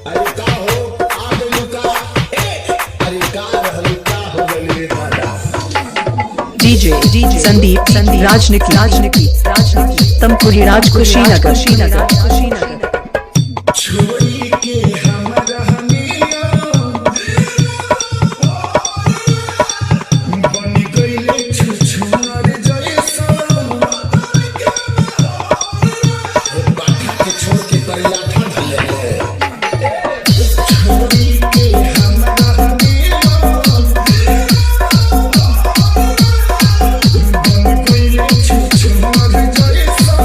अरे का हो आ गइल का अरे का रहल का हो गइल दादा। डीजे संदीप राजनिकी तमकुरी राज कुशीनगर छोड़ी के हम रहनिया बन गइले छुछुनर जैसा बाटा के छोड़ के करिया ठंड ले छोड़ी के हम रहनिया बन गइले छुछुनर जैसा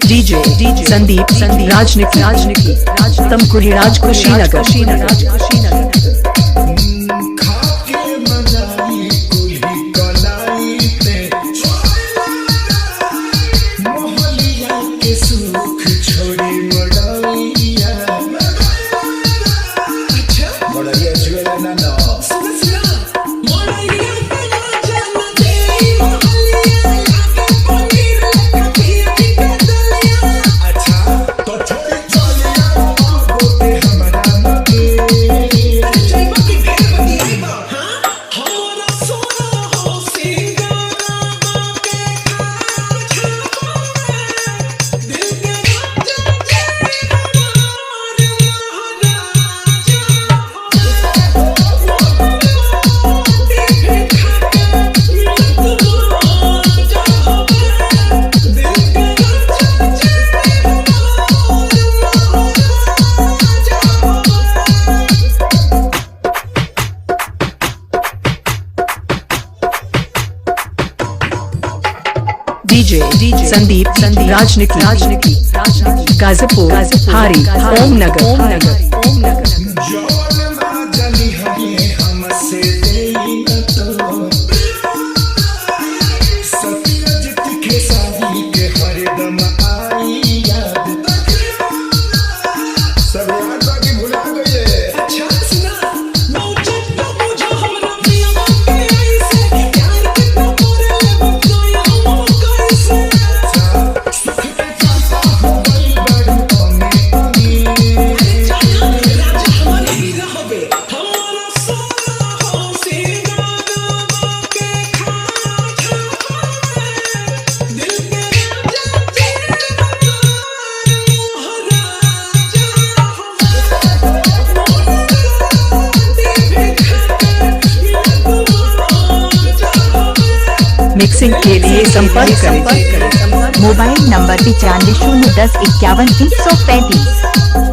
डीजे संदीप राजनिकी तमकुरी राज कुशीनगर खाके मनाई कुल्ही कलाई पे मोहलिया के सुख छोड़ी मड़ैया मड़ैया जुएला ना ना डीजे संदीप राजनिकी गाजीपुर हारी ओम नगर जौन माजली हमें हमसे देई न तो सत्यजित के शादी के हरदम आई याद सब याद बाकी भुला गए। अच्छा सुना मौजूद तो मुझे हमरा पिया के ऐसे प्यार कितना करे बतोया हम कैसे सुख के चाहता हो गई बड़ी कमी राजा हमारे ही रहबे हमारा सोना हो सिंगारा के खा दिल के मिक्सिंग के लिए संपर्क करें मोबाइल नंबर 95 010 51 335।